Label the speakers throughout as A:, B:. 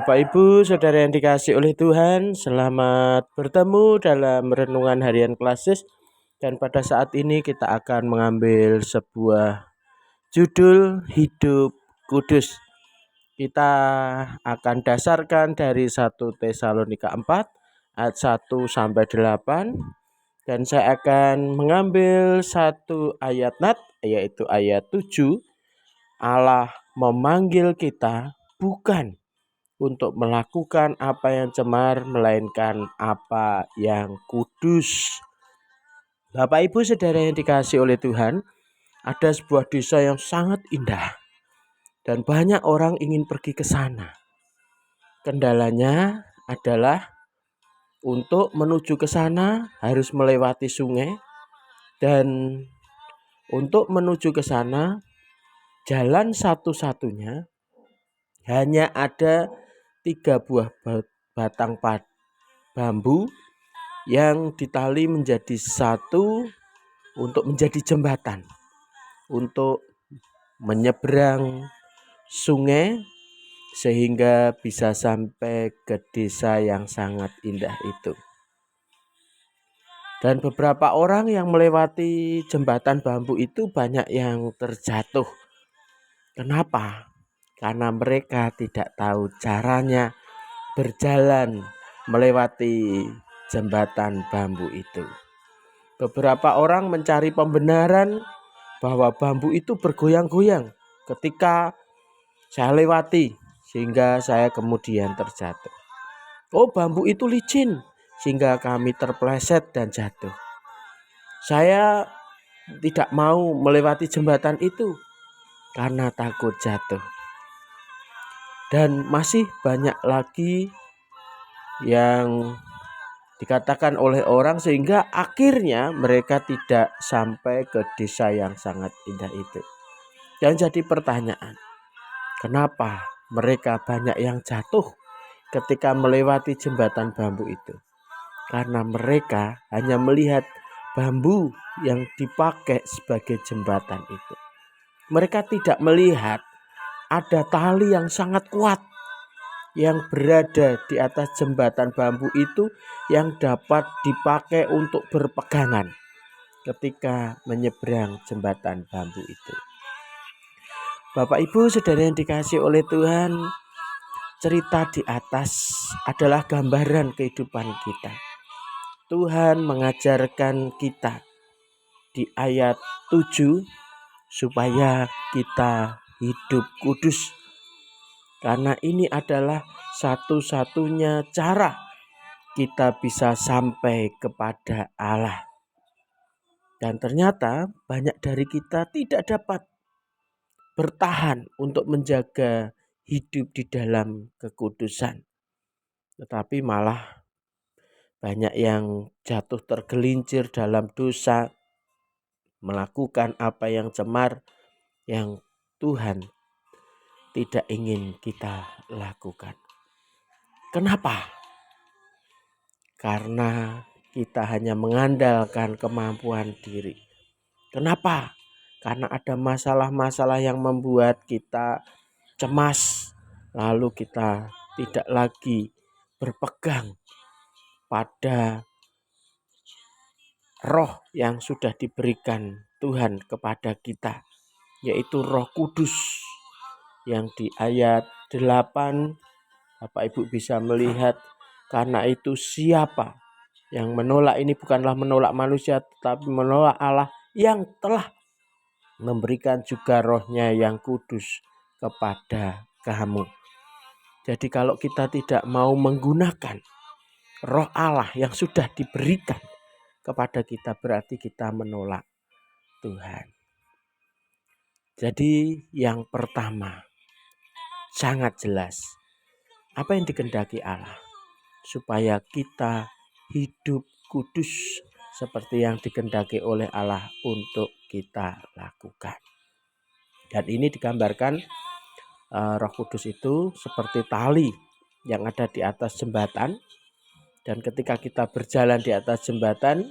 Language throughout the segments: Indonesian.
A: Bapak Ibu, saudara yang dikasih oleh Tuhan, selamat bertemu dalam renungan harian Klasis. Dan pada saat ini kita akan mengambil sebuah judul Hidup Kudus. Kita akan dasarkan dari 1 Tesalonika 4 ayat 1 sampai 8. Dan saya akan mengambil satu ayat yaitu ayat 7. Allah memanggil kita bukan untuk melakukan apa yang cemar, melainkan apa yang kudus. Bapak Ibu saudara yang dikasih oleh Tuhan, ada sebuah desa yang sangat indah dan banyak orang ingin pergi ke sana. Kendalanya adalah untuk menuju ke sana harus melewati sungai, dan untuk menuju ke sana jalan satu-satunya hanya ada 3 buah batang bambu yang ditali menjadi satu untuk menjadi jembatan untuk menyeberang sungai sehingga bisa sampai ke desa yang sangat indah itu. Dan beberapa orang yang melewati jembatan bambu itu banyak yang terjatuh. Kenapa? Karena mereka tidak tahu caranya berjalan melewati jembatan bambu itu. Beberapa orang mencari pembenaran bahwa bambu itu bergoyang-goyang ketika saya lewati, sehingga saya kemudian terjatuh. Oh, bambu itu licin sehingga kami terpleset dan jatuh. Saya tidak mau melewati jembatan itu karena takut jatuh. Dan masih banyak lagi yang dikatakan oleh orang sehingga akhirnya mereka tidak sampai ke desa yang sangat indah itu. Dan jadi pertanyaan, kenapa mereka banyak yang jatuh ketika melewati jembatan bambu itu? Karena mereka hanya melihat bambu yang dipakai sebagai jembatan itu. Mereka tidak melihat ada tali yang sangat kuat yang berada di atas jembatan bambu itu yang dapat dipakai untuk berpegangan ketika menyeberang jembatan bambu itu. Bapak Ibu saudara yang dikasih oleh Tuhan, cerita di atas adalah gambaran kehidupan kita. Tuhan mengajarkan kita di ayat 7 supaya kita hidup kudus. Karena ini adalah satu-satunya cara kita bisa sampai kepada Allah. Dan ternyata banyak dari kita tidak dapat bertahan untuk menjaga hidup di dalam kekudusan. Tetapi malah banyak yang jatuh tergelincir dalam dosa, melakukan apa yang cemar, yang Tuhan tidak ingin kita lakukan. Kenapa? Karena kita hanya mengandalkan kemampuan diri. Kenapa? Karena ada masalah-masalah yang membuat kita cemas, lalu kita tidak lagi berpegang pada roh yang sudah diberikan Tuhan kepada kita, yaitu Roh Kudus. Yang di ayat 8 Bapak Ibu bisa melihat, karena itu siapa yang menolak ini bukanlah menolak manusia, tetapi menolak Allah yang telah memberikan juga rohnya yang kudus kepada kamu. Jadi kalau kita tidak mau menggunakan roh Allah yang sudah diberikan kepada kita, berarti kita menolak Tuhan. Jadi yang pertama, sangat jelas apa yang dikehendaki Allah, supaya kita hidup kudus seperti yang dikehendaki oleh Allah untuk kita lakukan. Dan ini digambarkan Roh Kudus itu seperti tali yang ada di atas jembatan. Dan ketika kita berjalan di atas jembatan,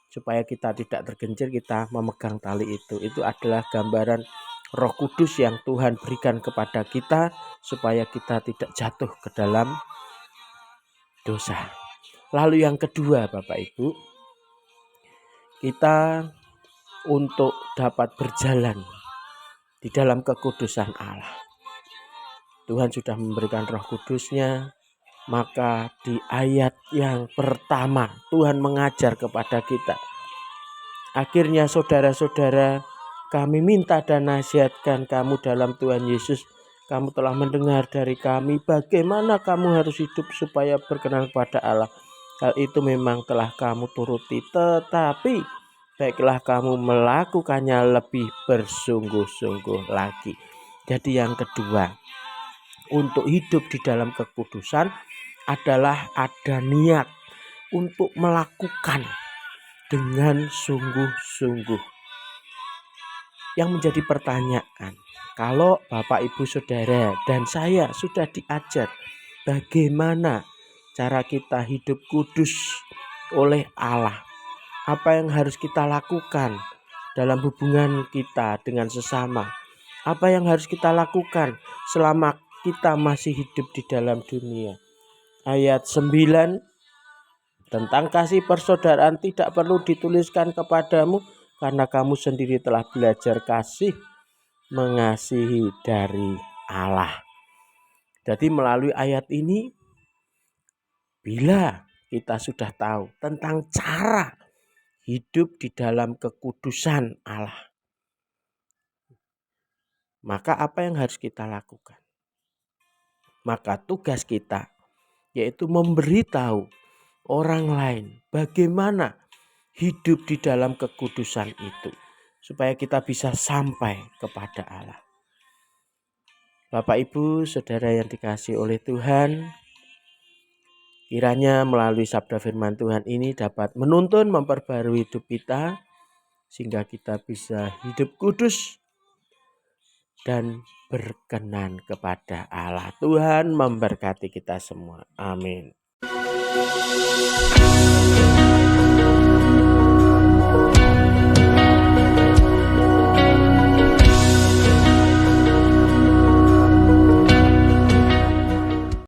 A: supaya kita tidak tergelincir, kita memegang tali itu. Itu adalah gambaran Roh Kudus yang Tuhan berikan kepada kita supaya kita tidak jatuh ke dalam dosa. Lalu yang kedua, Bapak Ibu, kita untuk dapat berjalan di dalam kekudusan Allah. Tuhan sudah memberikan Roh Kudus-Nya, maka di ayat yang pertama Tuhan mengajar kepada kita. Akhirnya saudara-saudara, kami minta dan nasihatkan kamu dalam Tuhan Yesus. Kamu telah mendengar dari kami bagaimana kamu harus hidup supaya berkenan kepada Allah. Hal itu memang telah kamu turuti, tetapi baiklah kamu melakukannya lebih bersungguh-sungguh lagi. Jadi yang kedua, untuk hidup di dalam kekudusan adalah ada niat untuk melakukan dengan sungguh-sungguh. Yang menjadi pertanyaan, kalau Bapak Ibu Saudara dan saya sudah diajar bagaimana cara kita hidup kudus oleh Allah, apa yang harus kita lakukan dalam hubungan kita dengan sesama, apa yang harus kita lakukan selama kita masih hidup di dalam dunia. Ayat 9 tentang kasih persaudaraan tidak perlu dituliskan kepadamu, karena kamu sendiri telah belajar kasih mengasihi dari Allah. Jadi melalui ayat ini, bila kita sudah tahu tentang cara hidup di dalam kekudusan Allah, maka apa yang harus kita lakukan? Maka tugas kita yaitu memberitahu orang lain bagaimana hidup di dalam kekudusan itu, supaya kita bisa sampai kepada Allah. Bapak Ibu Saudara yang dikasihi oleh Tuhan, kiranya melalui sabda firman Tuhan ini dapat menuntun memperbarui hidup kita, sehingga kita bisa hidup kudus dan berkenan kepada Allah. Tuhan memberkati kita semua. Amin.